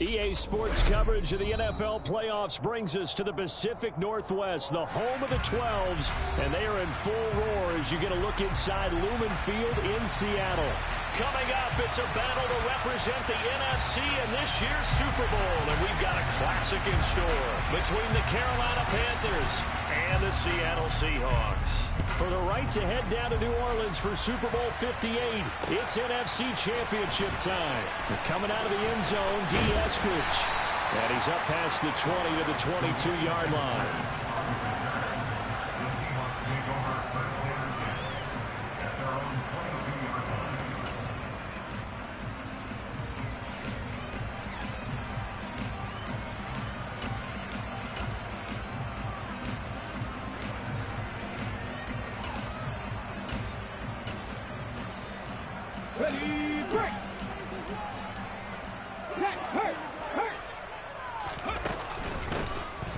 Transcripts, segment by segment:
EA Sports coverage of the NFL playoffs brings us to the Pacific Northwest, the home of the 12s, and they are in full roar as you get a look inside Lumen Field in Seattle. Coming up, it's a battle to represent the NFC in this year's Super Bowl, and we've got a classic in store between the Carolina Panthers and the Seattle Seahawks. For the right to head down to New Orleans for Super Bowl 58, it's NFC Championship time. Coming out of the end zone, D. Eskridge. And he's up past the 20 to the 22-yard line.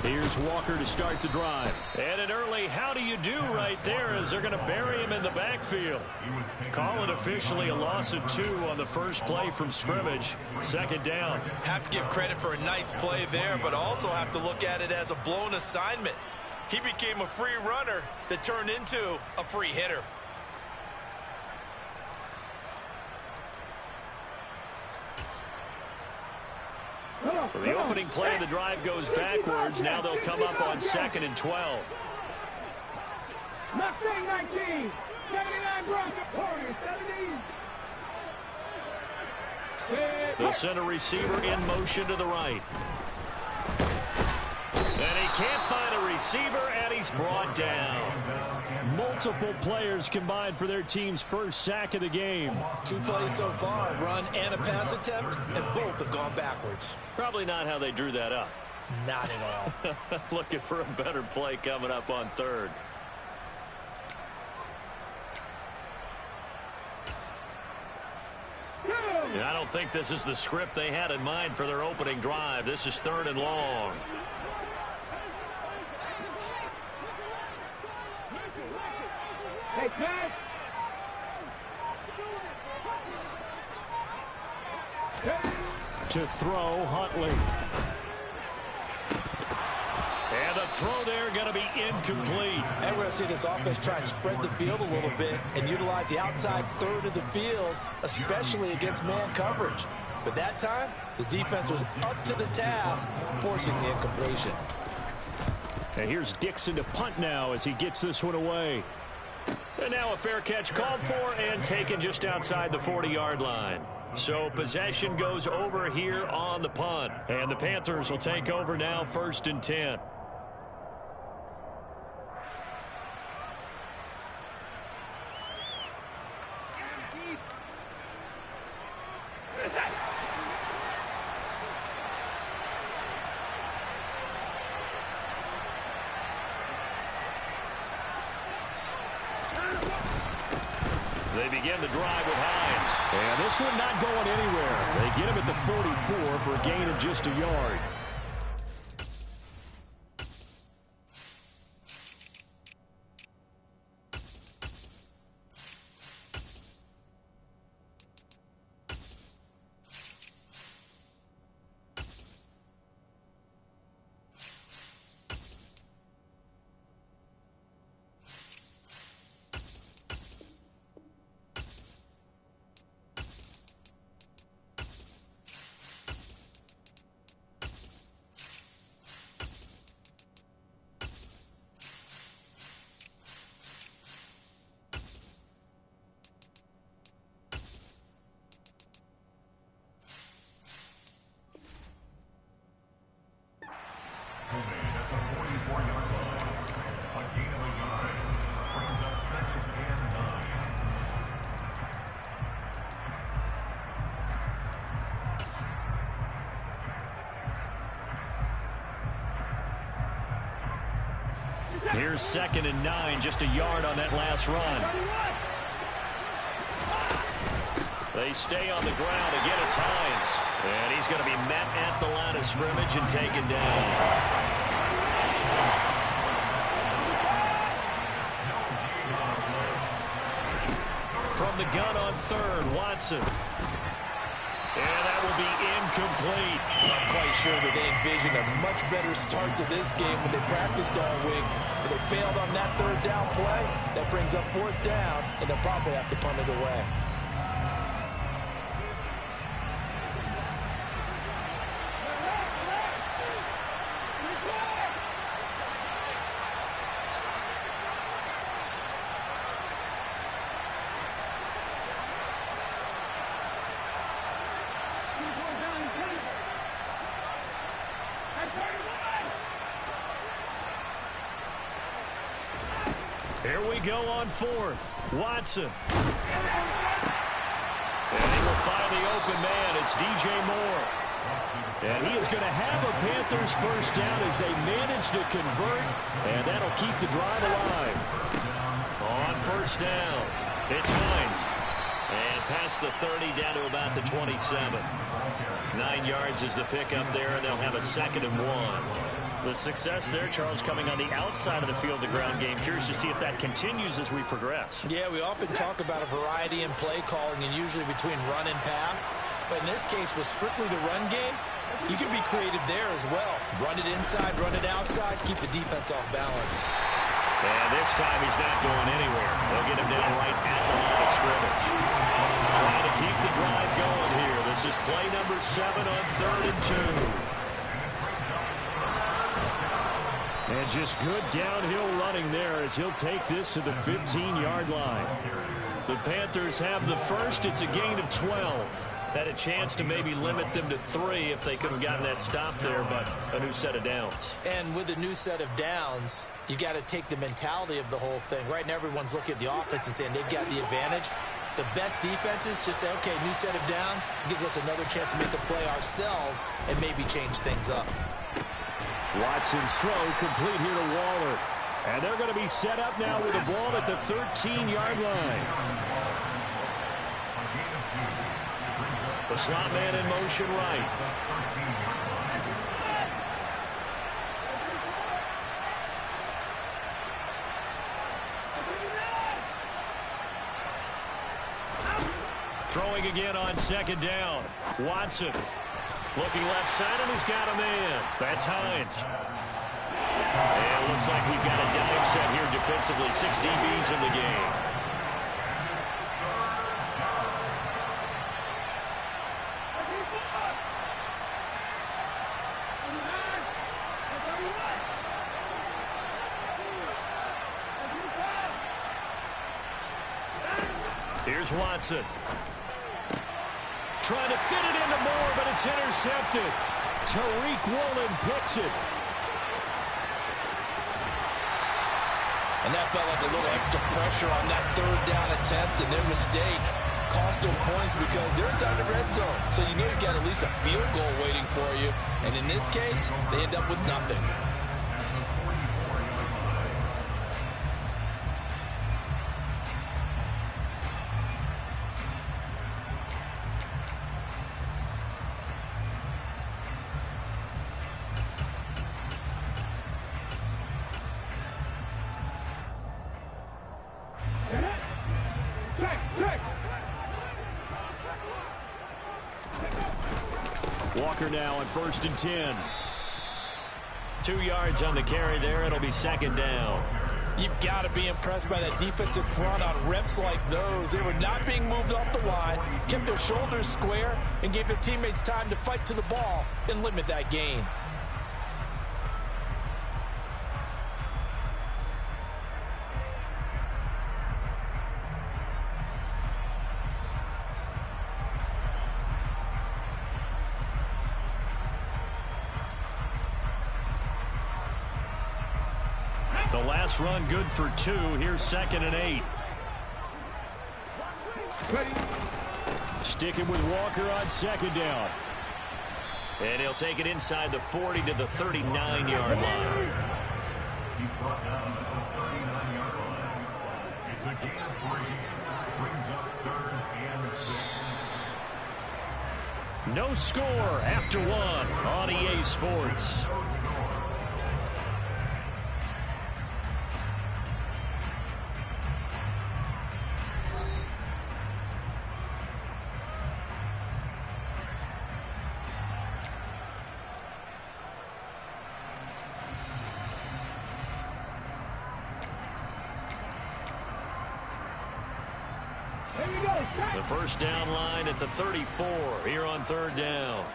Here's Walker to start the drive. And an early how do you do right there as they're going to bury him in the backfield. Call it officially a loss of 2 on the first play from scrimmage. Second down. Have to give credit for a nice play there, but also have to look at it as a blown assignment. He became a free runner that turned into a free hitter. So the opening play of the drive goes backwards. Now they'll come up on 2nd and 12. Mustang 19, 79 Broncos, 17. They'll send a receiver in motion to the right. And he can't find a receiver, and he's brought down. Multiple players combined for their team's first sack of the game. 2 plays so far, run and a pass attempt, and both have gone backwards. Probably not how they drew that up. Not at all. Looking for a better play coming up on 3rd. And I don't think this is the script they had in mind for their opening drive. This is 3rd and long. Hey, Pat. To throw, Huntley. And the throw there going to be incomplete. And we're going to see this offense try and spread the field a little bit and utilize the outside third of the field, especially against man coverage. But that time, the defense was up to the task, forcing the incompletion. And here's Dixon to punt now as he gets this one away. And now a fair catch called for and taken just outside the 40-yard line. So possession goes over here on the punt. And the Panthers will take over now, 1st and 10. They begin the drive with Hines. And this one not going anywhere. They get him at the 44 for a gain of just a yard. Here's 2nd and 9, just a yard on that last run. They stay on the ground. Again, it's Hines. And he's going to be met at the line of scrimmage and taken down. From the gun on 3rd, Watson. And that will be incomplete. Not quite sure that they envisioned a much better start to this game when they practiced all week. But they failed on that third down play. That brings up fourth down, and they'll probably have to punt it away. Here we go on fourth. Watson. And he will find the open man. It's DJ Moore. And he is going to have a Panthers first down as they manage to convert. And that'll keep the drive alive. On first down, it's Hines. And past the 30 down to about the 27. 9 yards is the pickup there, and they'll have a 2nd and 1. The success there, Charles, coming on the outside of the field, the ground game. Curious to see if that continues as we progress. Yeah, we often talk about a variety in play calling and usually between run and pass. But in this case, with strictly the run game, you can be creative there as well. Run it inside, run it outside, keep the defense off balance. And this time he's not going anywhere. They'll get him down right at the line of scrimmage. Trying to keep the drive going here. This is play number 7 on 3rd and 2. And just good downhill running there as he'll take this to the 15-yard line. The Panthers have the first. It's a gain of 12. Had a chance to maybe limit them to 3 if they could have gotten that stop there, but a new set of downs. And with a new set of downs, you got to take the mentality of the whole thing. Right now, everyone's looking at the offense and saying they've got the advantage. The best defenses just say, okay, new set of downs gives us another chance to make the play ourselves and maybe change things up. Watson's throw complete here to Waller. And they're going to be set up now with the ball at the 13-yard line. The slot man in motion right. Throwing again on 2nd down. Watson. Looking left side, and he's got a man. That's Hines. And it looks like we've got a dime set here defensively. 6 DBs in the game. Here's Watson. Trying to fit it into Moore, but it's intercepted. Tariq Woolen picks it. And that felt like a little extra pressure on that 3rd down attempt, and their mistake cost them points because they're inside the red zone. So you know you've got at least a field goal waiting for you. And in this case, they end up with nothing. Walker now on 1st and 10. 2 yards on the carry there. It'll be 2nd down. You've got to be impressed by that defensive front on reps like those. They were not being moved off the line, kept their shoulders square, and gave their teammates time to fight to the ball and limit that gain. The last run good for 2. Here's 2nd and 8. Sticking with Walker on 2nd down. And he'll take it inside the 40 to the 39-yard line. He's brought down at the 39-yard line. It's a gain of 3. Brings up 3rd and 6. No score after 1 on EA Sports. The first down line at the 34 here on third down.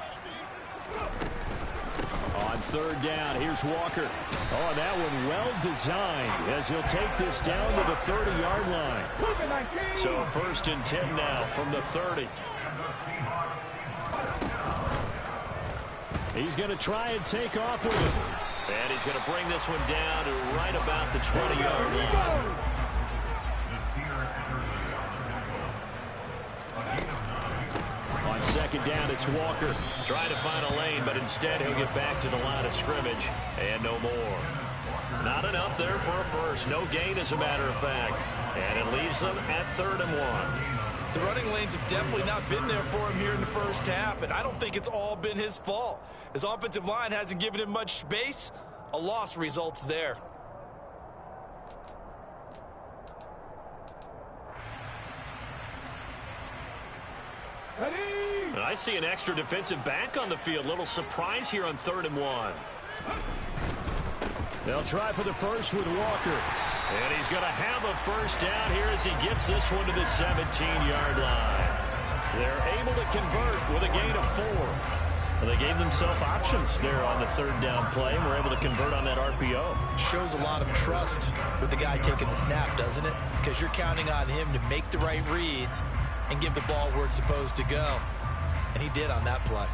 On third down, here's Walker. Oh, that one well designed as he'll take this down to the 30-yard line. So first and 10 now from the 30. He's going to try and take off with it. And he's going to bring this one down to right about the 20-yard line. On second down, it's Walker. Trying to find a lane, but instead he'll get back to the line of scrimmage. And no more. Not enough there for a first. No gain, as a matter of fact. And it leaves them at 3rd and 1. The running lanes have definitely not been there for him here in the first half, and I don't think it's all been his fault. His offensive line hasn't given him much space. A loss results there. And I see an extra defensive back on the field. Little surprise here on 3rd and 1. They'll try for the first with Walker. And he's going to have a first down here as he gets this one to the 17-yard line. They're able to convert with a gain of 4. Well, they gave themselves options there on the 3rd down play, and were able to convert on that RPO. Shows a lot of trust with the guy taking the snap, doesn't it? Because you're counting on him to make the right reads and give the ball where it's supposed to go. And he did on that play.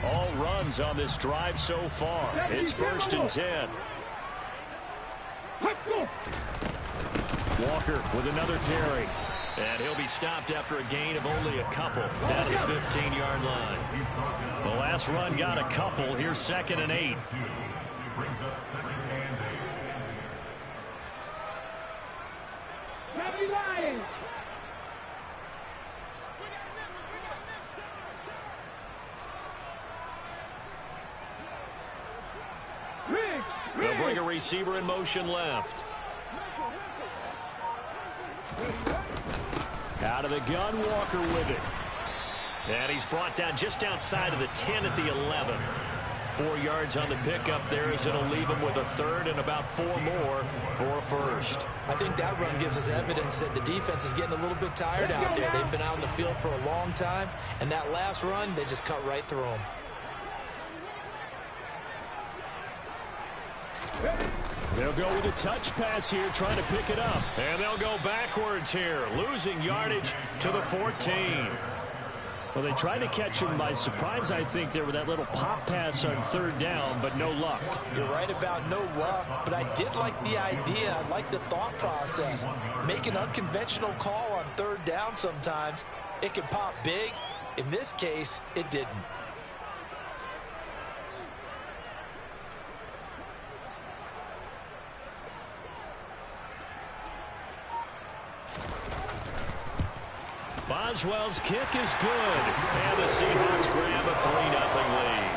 All runs on this drive so far. It's 1st and 10. Walker with another carry. And he'll be stopped after a gain of only a couple down to the 15-yard line. The last run got a couple. Here's 2nd and 8. They'll bring a receiver in motion left. Out of the gun, Walker with it. And he's brought down just outside of the 10 at the 11. 4 yards on the pickup there as it'll leave him with a 3rd and about 4 more for a first. I think that run gives us evidence that the defense is getting a little bit tired out there. They've been out in the field for a long time, and that last run, they just cut right through them. They'll go with a touch pass here, trying to pick it up. And they'll go backwards here, losing yardage to the 14. Well, they tried to catch him by surprise, I think, there with that little pop pass on 3rd down, but no luck. You're right about no luck, but I did like the idea. I like the thought process. Make an unconventional call on 3rd down sometimes. It can pop big. In this case, it didn't. Boswell's kick is good. And the Seahawks grab a 3-0 lead.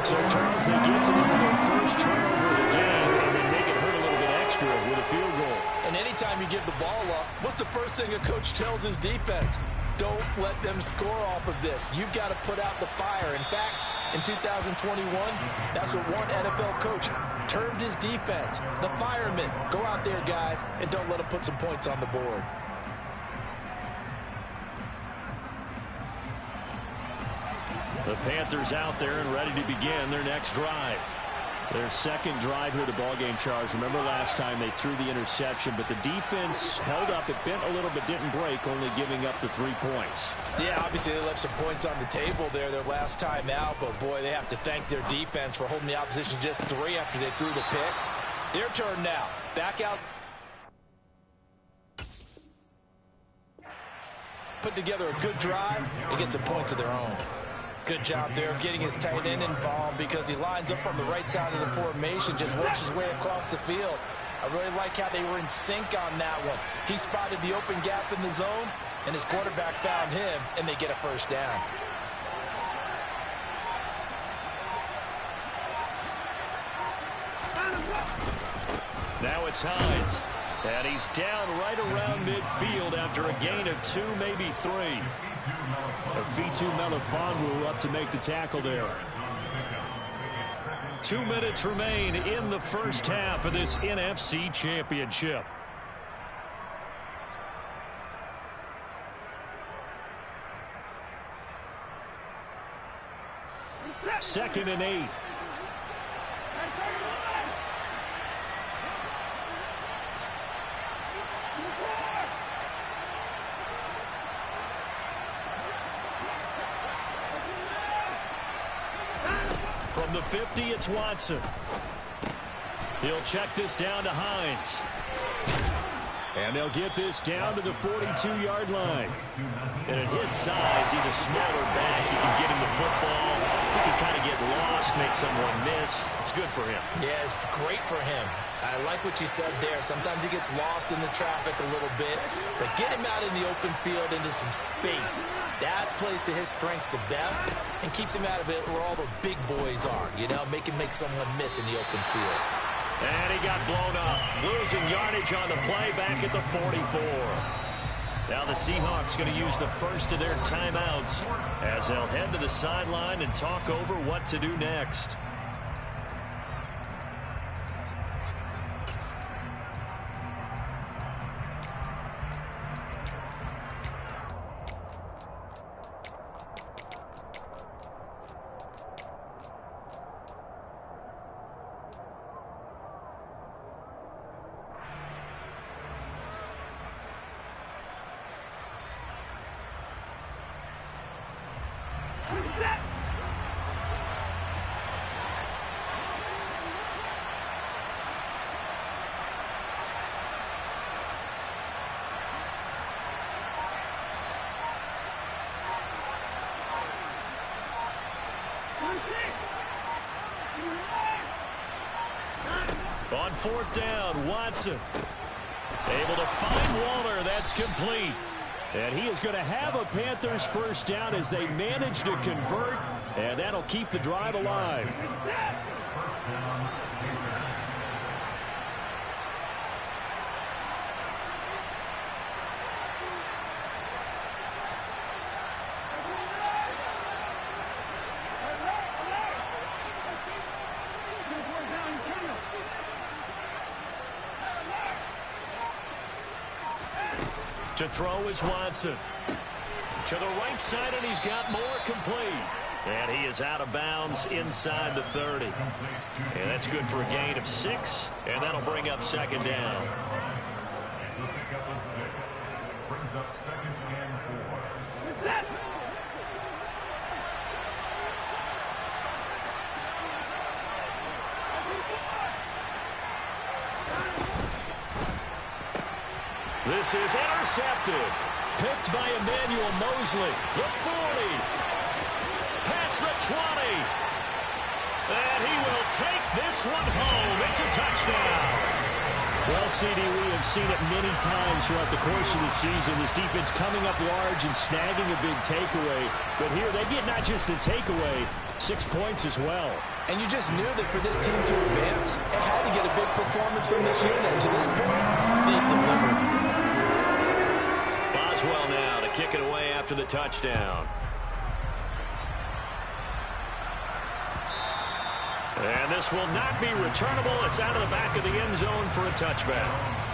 So, Charles, they get to them with their first turnover of the game, and they make it hurt a little bit extra with a field goal. And anytime you give the ball up, what's the first thing a coach tells his defense? Don't let them score off of this. You've got to put out the fire. In fact, in 2021, that's what one NFL coach termed his defense. The firemen. Go out there, guys, and don't let them put some points on the board. The Panthers out there and ready to begin their next drive. Their second drive here, the ballgame, Charles. Remember last time they threw the interception, but the defense held up. It bent a little bit, didn't break, only giving up the 3 points. Yeah, obviously they left some points on the table there their last time out, but boy, they have to thank their defense for holding the opposition just 3 after they threw the pick. Their turn now. Back out. Put together a good drive and get some points of their own. Good job there of getting his tight end involved because he lines up on the right side of the formation, just works his way across the field. I really like how they were in sync on that one. He spotted the open gap in the zone, and his quarterback found him, and they get a first down. Now it's Hines. And he's down right around midfield after a gain of 2, maybe 3. Fitu Melifonwu up to make the tackle there. 2 minutes remain in the first half of this NFC Championship. Second and 8. From the 50, it's Watson. He'll check this down to Hines. And they'll get this down to the 42-yard line. And at his size, he's a smaller back. You can get him the football. He can kind of get lost, make someone miss. It's good for him. Yeah, it's great for him. I like what you said there. Sometimes he gets lost in the traffic a little bit. But get him out in the open field into some space. That plays to his strengths the best and keeps him out of it where all the big boys are. You know, make someone miss in the open field. And he got blown up, losing yardage on the play back at the 44. Now the Seahawks going to use the first of their timeouts as they'll head to the sideline and talk over what to do next. On fourth down, Watson able to find Waller. That's complete. And he is going to have a Panthers first down as they manage to convert, and that'll keep the drive alive. To throw is Watson. To the right side, and he's got more complete. And he is out of bounds inside the 30. And that's good for a gain of 6, and that'll bring up second down. Brings up second and 4. This is intercepted. Picked by Emmanuel Mosley. The 40. Past the 20. And he will take this one home. It's a touchdown. Well, CD, we have seen it many times throughout the course of the season. This defense coming up large and snagging a big takeaway. But here they get not just the takeaway, 6 points as well. And you just knew that for this team to advance, it had to get a big performance from this unit. And to this point, they've delivered. Boswell now to kick it away after the touchdown. And this will not be returnable. It's out of the back of the end zone for a touchback.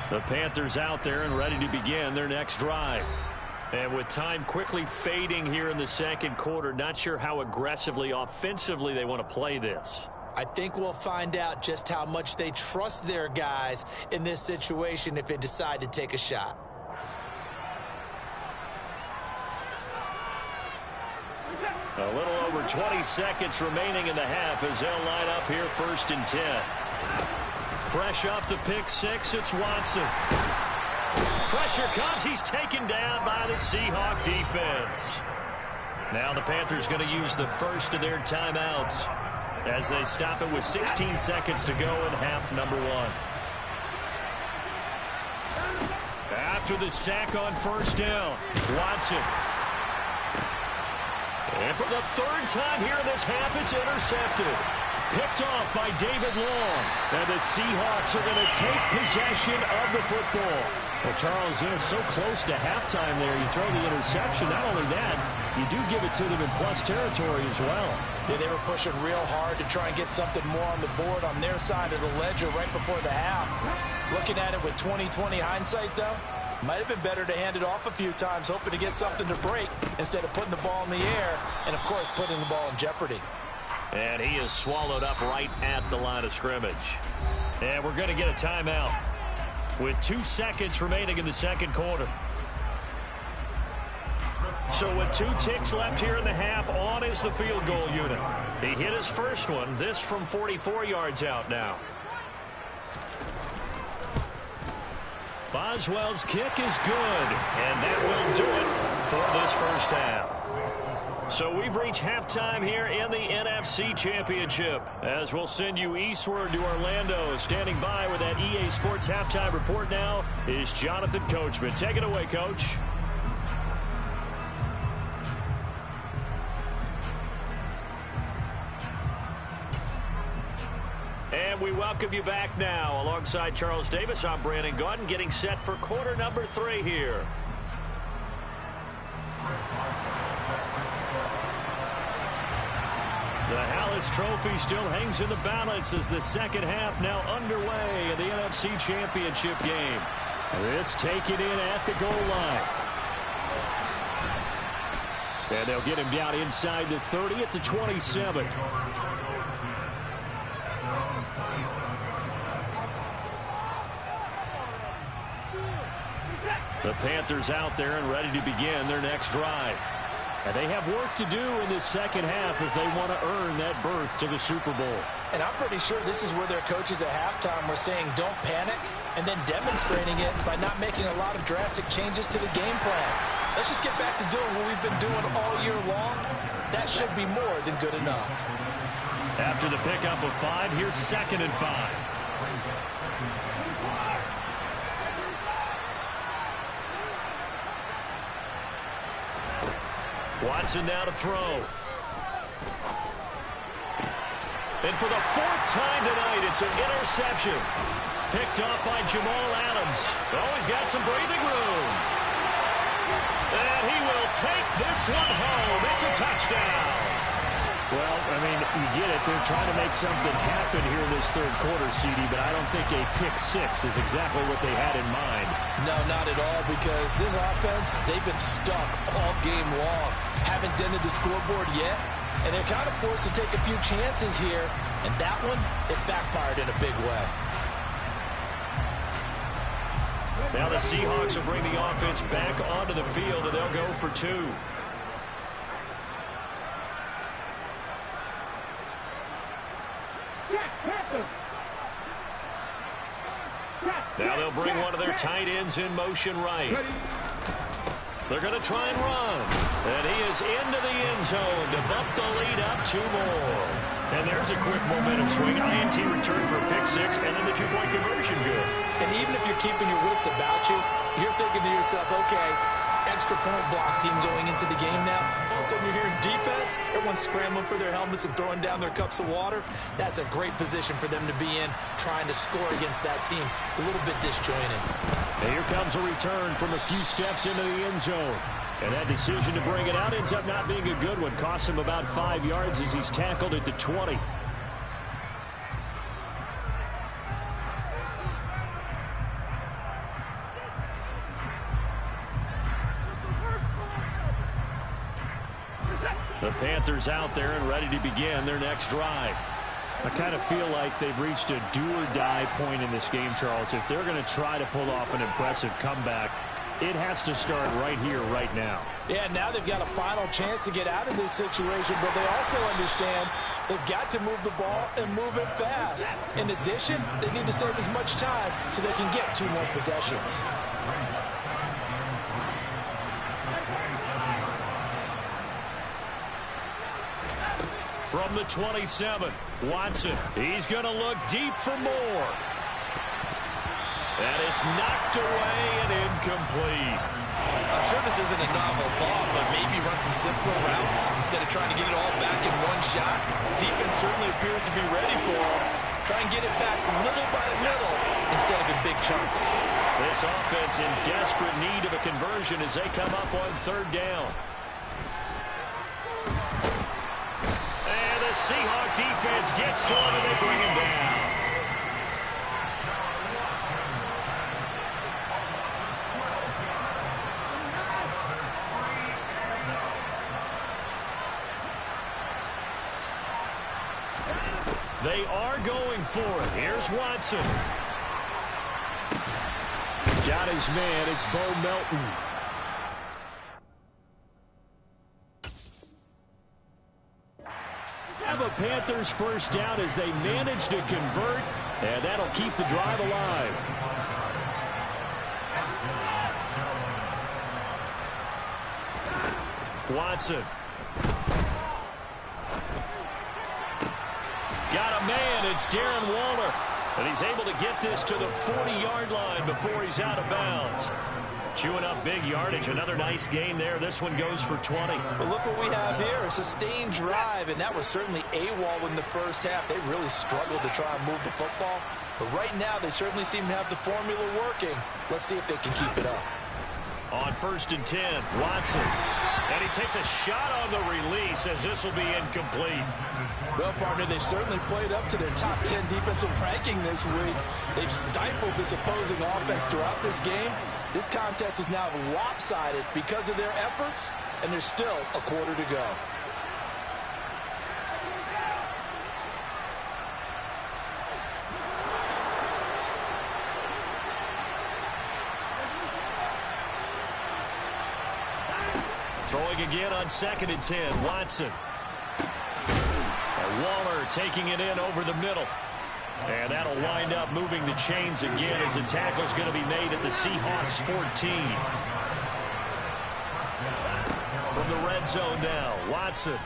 The Panthers out there and ready to begin their next drive. And with time quickly fading here in the second quarter, not sure how aggressively, offensively they want to play this. I think we'll find out just how much they trust their guys in this situation if they decide to take a shot. A little over 20 seconds remaining in the half as they'll line up here first and 10. Fresh off the pick six, it's Watson. Pressure comes. He's taken down by the Seahawk defense. Now the Panthers going to use the first of their timeouts as they stop it with 16 seconds to go in half number 1. After the sack on first down, Watson. And for the third time here in this half, it's intercepted. Picked off by David Long. And the Seahawks are going to take possession of the football. Well, Charles, they're so close to halftime there. You throw the interception. Not only that, you do give it to them in plus territory as well. Yeah, they were pushing real hard to try and get something more on the board on their side of the ledger right before the half. Looking at it with 20/20 hindsight, though, might have been better to hand it off a few times, hoping to get something to break instead of putting the ball in the air and, of course, putting the ball in jeopardy. And he is swallowed up right at the line of scrimmage. And we're going to get a timeout with 2 seconds remaining in the second quarter. So with 2 ticks left here in the half, on is the field goal unit. He hit his first one, this from 44 yards out now. Boswell's kick is good, and that will do it for this first half. So we've reached halftime here in the NFC Championship, as we'll send you eastward to Orlando. Standing by with that EA Sports halftime report now is Jonathan Coachman. Take it away, Coach. And we welcome you back now. Alongside Charles Davis, I'm Brandon Gaudin, getting set for quarter number 3 here. The Hallis Trophy still hangs in the balance as the second half now underway in the NFC Championship game. This taken in at the goal line. And they'll get him down inside the 30 at the 27. The Panthers out there and ready to begin their next drive. And they have work to do in this second half if they want to earn that berth to the Super Bowl. And I'm pretty sure this is where their coaches at halftime were saying don't panic, and then demonstrating it by not making a lot of drastic changes to the game plan. Let's just get back to doing what we've been doing all year long. That should be more than good enough. After the pickup of 5, here's 2nd and 5. Watson now to throw. And for the 4th time tonight, it's an interception. Picked up by Jamal Adams. Oh, he's got some breathing room. And he will take this one home. It's a touchdown. Well, I mean, you get it. They're trying to make something happen here in this third quarter, CD, but I don't think a pick-6 is exactly what they had in mind. No, not at all, because this offense, they've been stuck all game long. Haven't dented the scoreboard yet, and they're kind of forced to take a few chances here, and that one, it backfired in a big way. Now the Seahawks will bring the offense back onto the field, and they'll go for 2. Now they'll bring one of their tight ends in motion right. They're going to try and run. And he is into the end zone to bump the lead up 2 more. And there's a quick momentum swing. INT return for a pick-6, and then the 2-point conversion good. And even if you're keeping your wits about you, you're thinking to yourself, okay, extra point block team going into the game now. All of a sudden you're hearing defense, everyone's scrambling for their helmets and throwing down their cups of water. That's a great position for them to be in, trying to score against that team. A little bit disjointed. And here comes a return from a few steps into the end zone. And that decision to bring it out ends up not being a good one. Costs him about 5 yards as he's tackled at the 20. The Panthers out there and ready to begin their next drive. I kind of feel like they've reached a do-or-die point in this game, Charles. If they're going to try to pull off an impressive comeback, it has to start right here, right now. Yeah, now they've got a final chance to get out of this situation, but they also understand they've got to move the ball and move it fast. In addition, they need to save as much time so they can get 2 more possessions. From the 27, Watson. He's going to look deep for more. And it's knocked away and incomplete. I'm sure this isn't a novel thought, but maybe run some simpler routes instead of trying to get it all back in one shot. Defense certainly appears to be ready for him. Try and get it back little by little instead of in big chunks. This offense in desperate need of a conversion as they come up on third down. And the Seahawk defense gets to him and they bring him down. They are going for it. Here's Watson. Got his man. It's Bo Melton. Have a Panthers first down as they manage to convert, and that'll keep the drive alive. Watson. Got a man. It's Darren Waller. And he's able to get this to the 40-yard line before he's out of bounds. Chewing up big yardage. Another nice gain there. This one goes for 20. But look what we have here. A sustained drive, and that was certainly AWOL in the first half. They really struggled to try and move the football. But right now, they certainly seem to have the formula working. Let's see if they can keep it up. On 1st and 10, Watson. And he takes a shot on the release as this will be incomplete. Well, partner, they've certainly played up to their top 10 defensive ranking this week. They've stifled this opposing offense throughout this game. This contest is now lopsided because of their efforts, and there's still a quarter to go. Throwing again on 2nd and 10, Watson. Waller taking it in over the middle. And that'll wind up moving the chains again as the tackle's going to be made at the Seahawks 14. From the red zone now, Watson.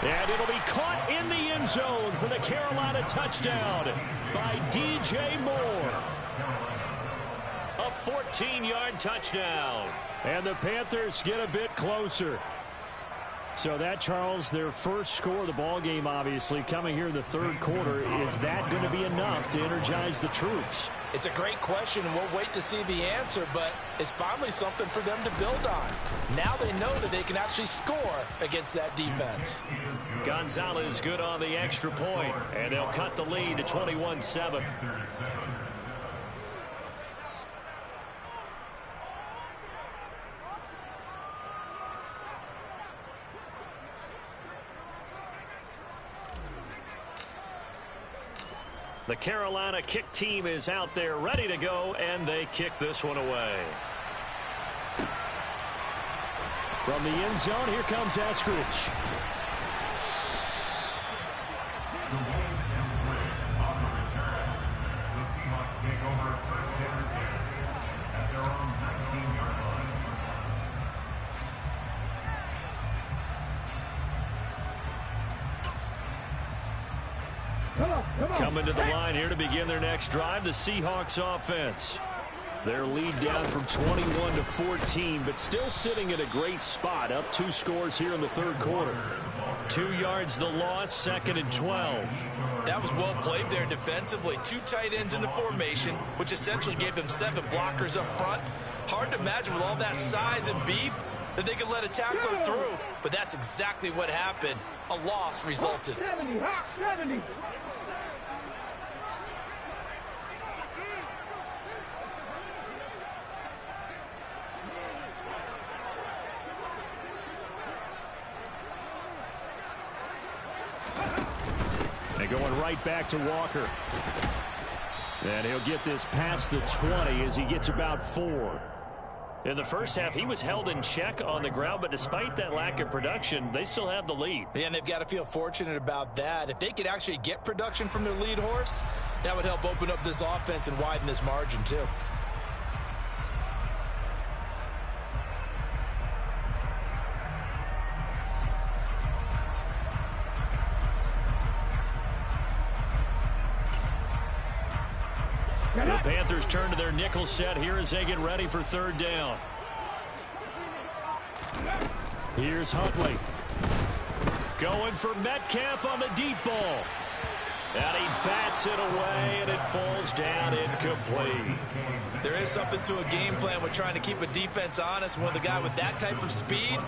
And it'll be caught in the end zone for the Carolina touchdown by DJ Moore. A 14-yard touchdown. And the Panthers get a bit closer. So that, Charles, their first score of the ball game, obviously, coming here in the third quarter. Is that going to be enough to energize the troops? It's a great question, and we'll wait to see the answer, but it's finally something for them to build on. Now they know that they can actually score against that defense. Gonzalez good on the extra point, and they'll cut the lead to 21-7. The Carolina kick team is out there ready to go, and they kick this one away. From the end zone, here comes Eskridge. The Williams on the return. The Seahawks take over 1st and 10 at their own 19-yard line. Coming to the line here to begin their next drive, the Seahawks offense. Their lead down from 21-14, but still sitting at a great spot, up 2 scores here in the third quarter. 2 yards the loss, 2nd and 12. That was well played there defensively. 2 tight ends in the formation, which essentially gave them 7 blockers up front. Hard to imagine with all that size and beef that they could let a tackler through, but that's exactly what happened. A loss resulted. 70, hot 70. And going right back to Walker. And he'll get this past the 20 as he gets about 4. In the first half, he was held in check on the ground, but despite that lack of production, they still have the lead. Yeah, and they've got to feel fortunate about that. If they could actually get production from their lead horse, that would help open up this offense and widen this margin too. The Panthers turn to their nickel set here as they get ready for third down. Here's Huntley. Going for Metcalf on the deep ball. And he bats it away, and it falls down incomplete. There is something to a game plan with trying to keep a defense honest. When the guy with that type of speed,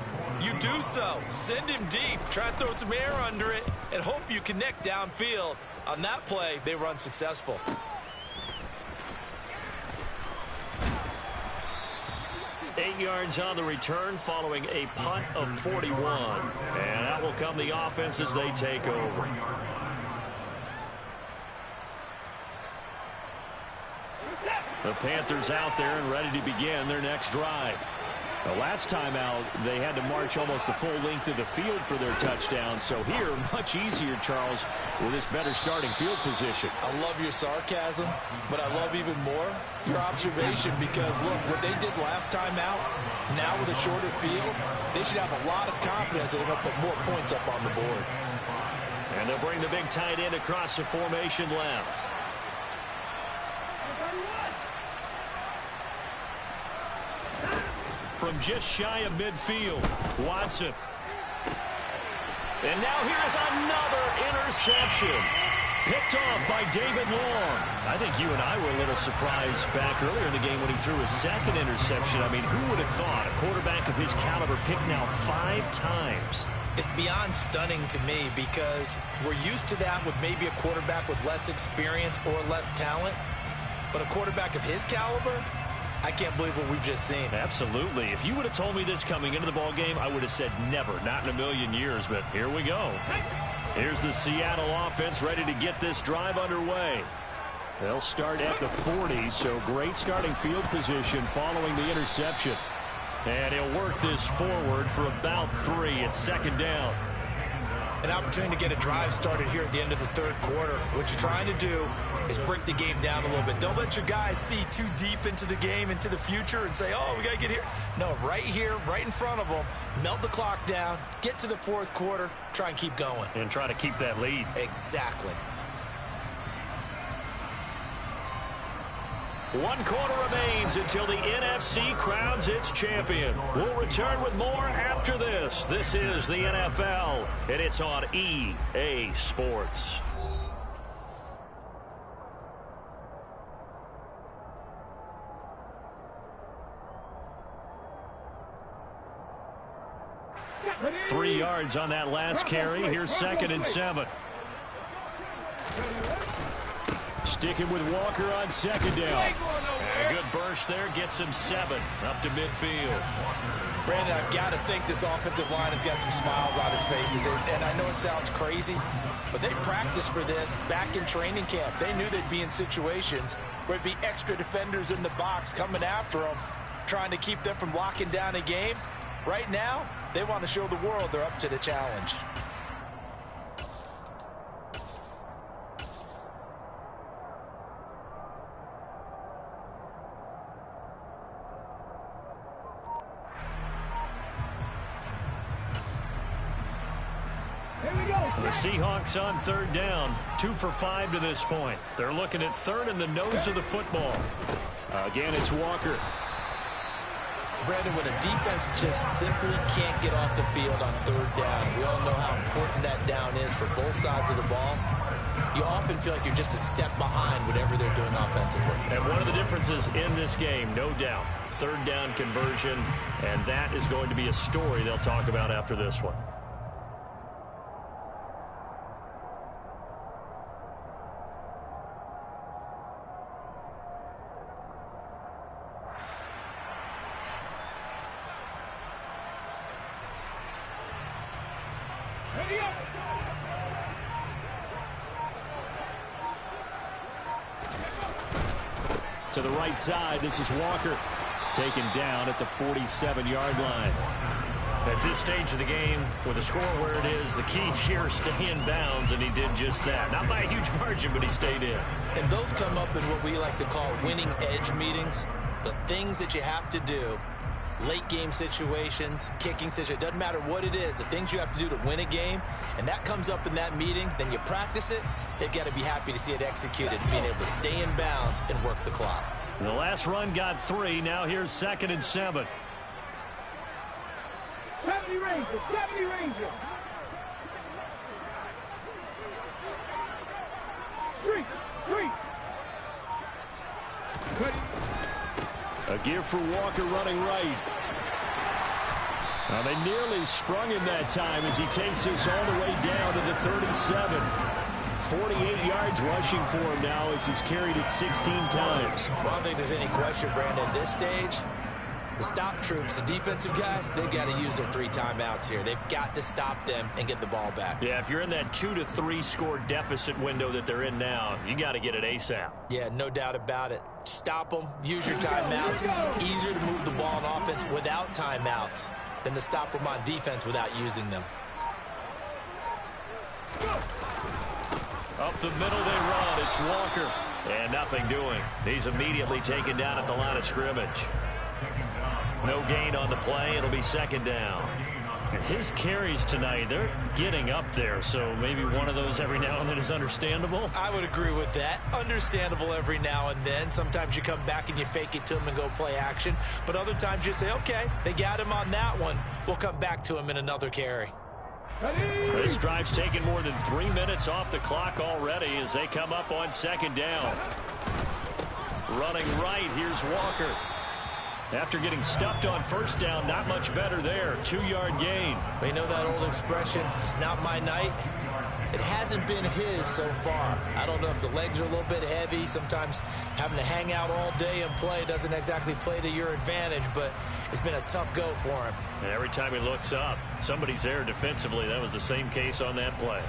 you do so. Send him deep. Try to throw some air under it and hope you connect downfield. On that play, they were unsuccessful. Eight yards on the return following a punt of 41. And that will come the offense as they take over. The Panthers out there and ready to begin their next drive. The last time out, they had to march almost the full length of the field for their touchdown. So here, much easier, Charles, with this better starting field position. I love your sarcasm, but I love even more your observation because, look, what they did last time out, now with a shorter field, they should have a lot of confidence that they're going to put more points up on the board. And they'll bring the big tight end across the formation left. From just shy of midfield, Watson. And now here is another interception. Picked off by David Long. I think you and I were a little surprised back earlier in the game when he threw his second interception. I mean, who would have thought a quarterback of his caliber picked now 5 times? It's beyond stunning to me because we're used to that with maybe a quarterback with less experience or less talent. But a quarterback of his caliber, I can't believe what we've just seen. Absolutely. If you would have told me this coming into the ball game, I would have said never, not in a million years. But here we go. Here's the Seattle offense ready to get this drive underway. They'll start at the 40, so great starting field position following the interception. And he'll work this forward for about 3. It's second down. An opportunity to get a drive started here at the end of the third quarter. What you're trying to do is break the game down a little bit. Don't let your guys see too deep into the game, into the future, and say, oh, we got to get here. No, right here, right in front of them, melt the clock down, get to the fourth quarter, try and keep going. And try to keep that lead. Exactly. 1 quarter remains until the NFC crowns its champion. We'll return with more after this. This is the NFL, and it's on EA Sports. Three yards on that last carry. Here's 2nd and 7. Sticking with Walker on 2nd down. And a good burst there gets him 7 up to midfield. Brandon, I've got to think this offensive line has got some smiles on its faces. And I know it sounds crazy, but they practiced for this back in training camp. They knew they'd be in situations where it'd be extra defenders in the box coming after them, trying to keep them from locking down a game. Right now, they want to show the world they're up to the challenge. The Seahawks on 3rd down, 2 for 5 to this point. They're looking at 3rd in the nose of the football. Again, it's Walker. Brandon, when a defense just simply can't get off the field on 3rd down, we all know how important that down is for both sides of the ball. You often feel like you're just a step behind whatever they're doing offensively. And one of the differences in this game, no doubt, 3rd down conversion, and that is going to be a story they'll talk about after this one. To the right side, this is Walker, taken down at the 47-yard line. At this stage of the game, with the score where it is, the key here is stay in bounds, and he did just that. Not by a huge margin, but he stayed in. And those come up in what we like to call winning edge meetings. The things that you have to do late game situations, kicking situations, doesn't matter what it is, the things you have to do to win a game, and that comes up in that meeting, then you practice it, they've got to be happy to see it executed, being able to stay in bounds and work the clock. The last run got 3. Now here's 2nd and 7. 70 Rangers, 70 Rangers. 3. A give for Walker running right. Now they nearly sprung him that time as he takes this all the way down to the 37. 48 yards rushing for him now as he's carried it 16 times. Well, I don't think there's any question, Brandon, at this stage, the stop troops, the defensive guys, they've got to use their 3 timeouts here. They've got to stop them and get the ball back. Yeah, if you're in that 2 to 3 score deficit window that they're in now, you got to get it ASAP. Yeah, no doubt about it. Stop them, use your timeouts. Easier to move the ball on offense without timeouts than to stop them on defense without using them. Up the middle they run. It's Walker. And nothing doing. He's immediately taken down at the line of scrimmage. No gain on the play. It'll be 2nd down. His carries tonight, they're getting up there, so maybe one of those every now and then is understandable. I would agree with that. Understandable every now and then. Sometimes you come back and you fake it to him and go play action. But other times you say, okay, they got him on that one. We'll come back to him in another carry. This drive's taken more than 3 minutes off the clock already as they come up on 2nd down. Running right, here's Walker. After getting stuffed on 1st down, not much better there. 2-yard gain. We know that old expression, it's not my night. It hasn't been his so far. I don't know if the legs are a little bit heavy. Sometimes having to hang out all day and play doesn't exactly play to your advantage, but it's been a tough go for him. And every time he looks up, somebody's there defensively. That was the same case on that play.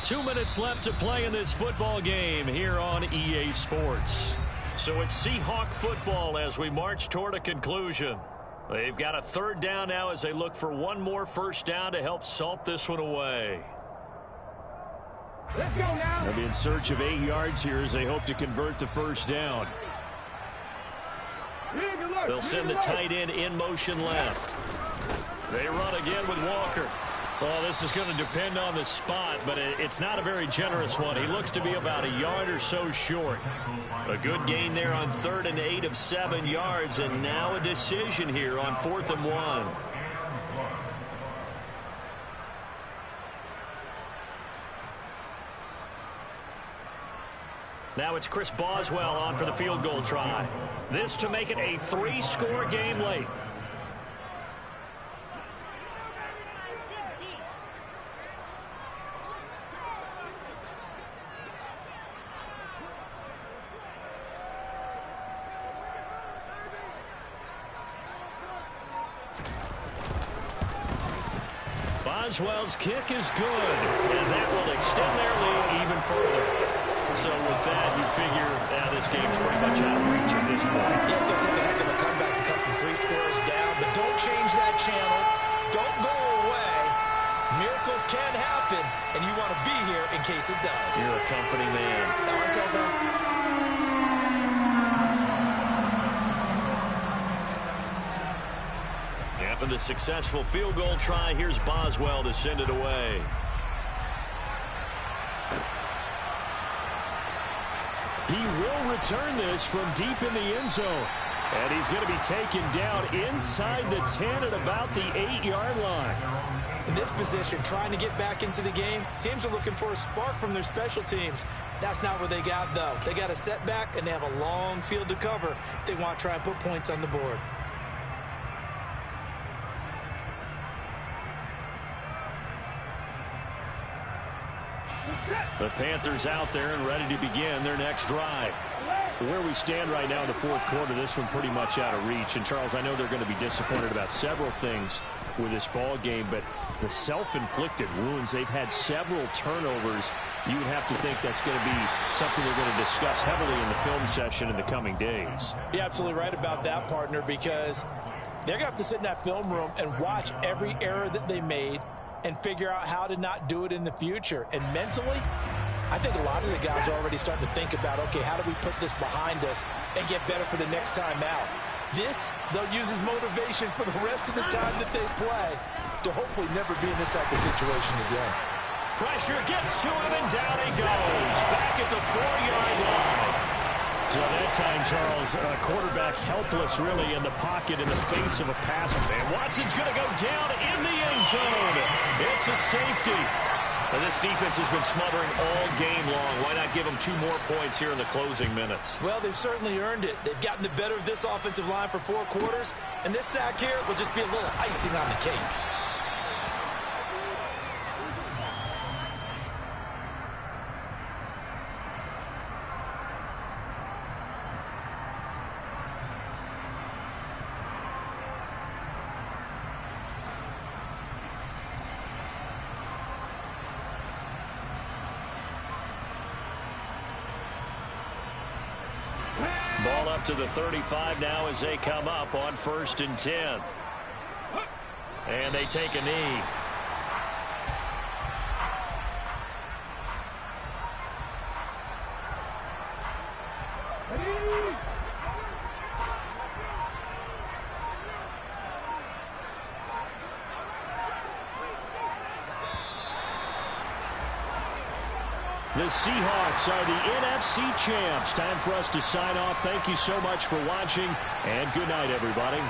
Two minutes left to play in this football game here on EA Sports. So it's Seahawk football as we march toward a conclusion. They've got a 3rd down now as they look for one more 1st down to help salt this one away. Let's go now. They'll be in search of 8 yards here as they hope to convert the 1st down. They'll send the tight end in motion left. They run again with Walker. Well, this is going to depend on the spot, but it's not a very generous one. He looks to be about a yard or so short. A good gain there on 3rd and 8 of 7 yards, and now a decision here on 4th and 1. Now it's Chris Boswell on for the field goal try. This to make it a 3-score game late. Boswell's kick is good, and that will extend their lead even further. So with that, you figure this game's pretty much out of reach at this point. Yeah, it's going to take a heck of a comeback to come from 3 scores down, but don't change that channel. Don't go away. Miracles can happen, and you want to be here in case it does. You're a company man. Now, aren't I, though? After the successful field goal try, here's Boswell to send it away. He will return this from deep in the end zone. And he's going to be taken down inside the 10 at about the 8-yard line. In this position, trying to get back into the game, teams are looking for a spark from their special teams. That's not what they got, though. They got a setback, and they have a long field to cover if they want to try and put points on the board. The Panthers out there and ready to begin their next drive. Where we stand right now in the 4th quarter, this one pretty much out of reach. And, Charles, I know they're going to be disappointed about several things with this ball game, but the self-inflicted wounds, they've had several turnovers you would have to think that's going to be something they're going to discuss heavily in the film session in the coming days. You're absolutely right about that, partner, because they're going to have to sit in that film room and watch every error that they made and figure out how to not do it in the future. And mentally, I think a lot of the guys are already starting to think about, okay, how do we put this behind us and get better for the next time out? This, they'll use as motivation for the rest of the time that they play to hopefully never be in this type of situation again. Pressure gets to him, and down he goes. Back at the 4-yard line. So that time, Charles, quarterback helpless really in the pocket in the face of a pass. And Watson's going to go down in the end zone. It's a safety. And this defense has been smothering all game long. Why not give them 2 more points here in the closing minutes? Well, they've certainly earned it. They've gotten the better of this offensive line for 4 quarters, and this sack here will just be a little icing on the cake. Ball up to the 35 now as they come up on 1st and 10. And they take a knee. The Seahawks are the NFC champs. Time for us to sign off. Thank you so much for watching, and good night, everybody.